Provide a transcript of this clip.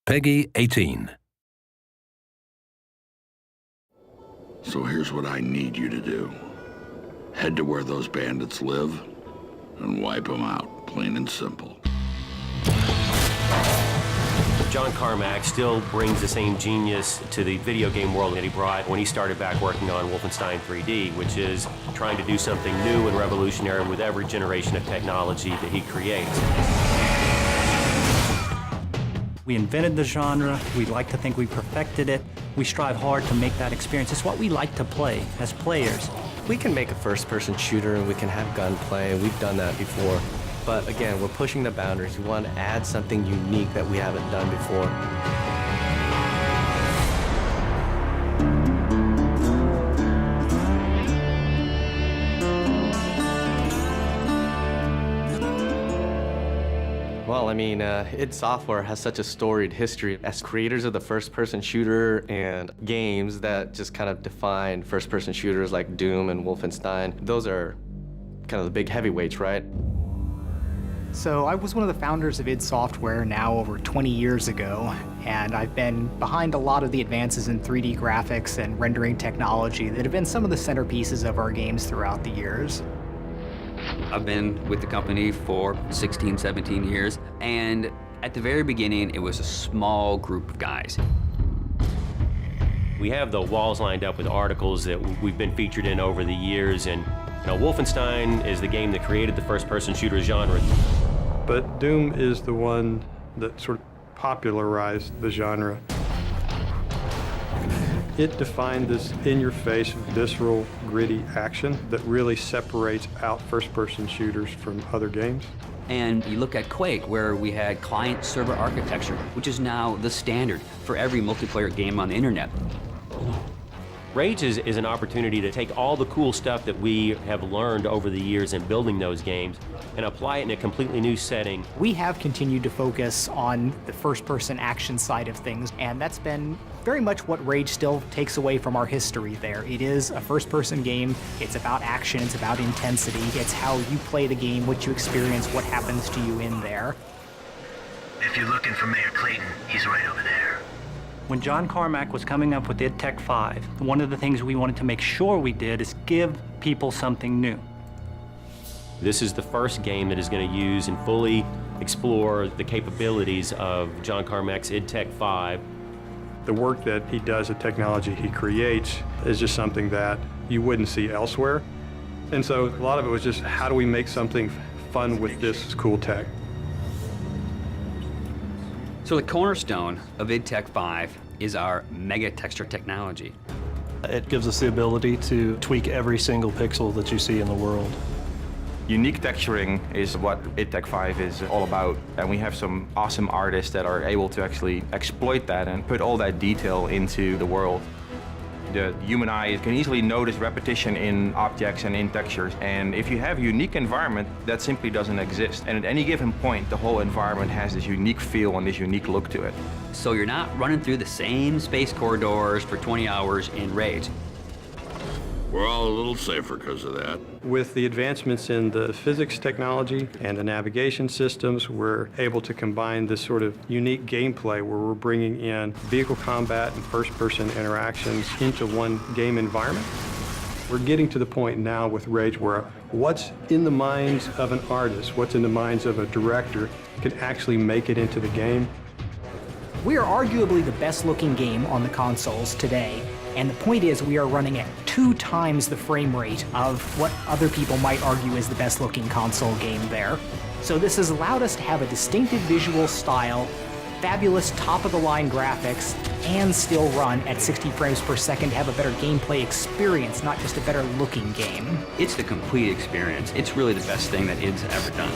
Peggy 18. So here's what I need you to do. Head to where those bandits live and wipe them out, plain and simple. John Carmack still brings the same genius to the video game world that he brought when he started back working on Wolfenstein 3D, which is trying to do something new and revolutionary with every generation of technology that he creates. We invented the genre. We like to think we perfected it. We strive hard to make that experience. It's what we like to play as players. We can make a first-person shooter and we can have gunplay, and we've done that before. But again, we're pushing the boundaries. We want to add something unique that we haven't done before. Well, I mean, id Software has such a storied history as creators of the first-person shooter and games that just kind of define first-person shooters like Doom and Wolfenstein. Those are kind of the big heavyweights, right? So I was one of the founders of id Software now over 20 years ago, and I've been behind a lot of the advances in 3D graphics and rendering technology that have been some of the centerpieces of our games throughout the years. I've been with the company for 16, 17 years, and at the very beginning, it was a small group of guys. We have the walls lined up with articles that we've been featured in over the years, and Wolfenstein is the game that created the first-person shooter genre. But Doom is the one that sort of popularized the genre. It defined this in-your-face, visceral, gritty action that really separates out first-person shooters from other games. And you look at Quake, where we had client-server architecture, which is now the standard for every multiplayer game on the internet. Rage is an opportunity to take all the cool stuff that we have learned over the years in building those games and apply it in a completely new setting. We have continued to focus on the first-person action side of things, and that's been very much what Rage still takes away from our history there. It is a first-person game. It's about action. It's about intensity. It's how you play the game, what you experience, what happens to you in there. If you're looking for Mayor Clayton, he's right over there. When John Carmack was coming up with id Tech 5, one of the things we wanted to make sure we did is give people something new. This is the first game that is going to use and fully explore the capabilities of John Carmack's id Tech 5. The work that he does, the technology he creates, is just something that you wouldn't see elsewhere. And so a lot of it was just, how do we make something fun with this cool tech? So the cornerstone of id Tech 5 is our mega texture technology. It gives us the ability to tweak every single pixel that you see in the world. Unique texturing is what id Tech 5 is all about, and we have some awesome artists that are able to actually exploit that and put all that detail into the world. The human eye can easily notice repetition in objects and in textures, and if you have a unique environment, that simply doesn't exist. And at any given point, the whole environment has this unique feel and this unique look to it. So you're not running through the same space corridors for 20 hours in Rage. We're all a little safer because of that. With the advancements in the physics technology and the navigation systems, we're able to combine this sort of unique gameplay where we're bringing in vehicle combat and first-person interactions into one game environment. We're getting to the point now with Rage where what's in the minds of an artist, what's in the minds of a director, can actually make it into the game. We are arguably the best-looking game on the consoles today. And the point is, we are running at 2 times the frame rate of what other people might argue is the best-looking console game there. So this has allowed us to have a distinctive visual style, fabulous top-of-the-line graphics, and still run at 60 frames per second to have a better gameplay experience, not just a better-looking game. It's the complete experience. It's really the best thing that id's ever done.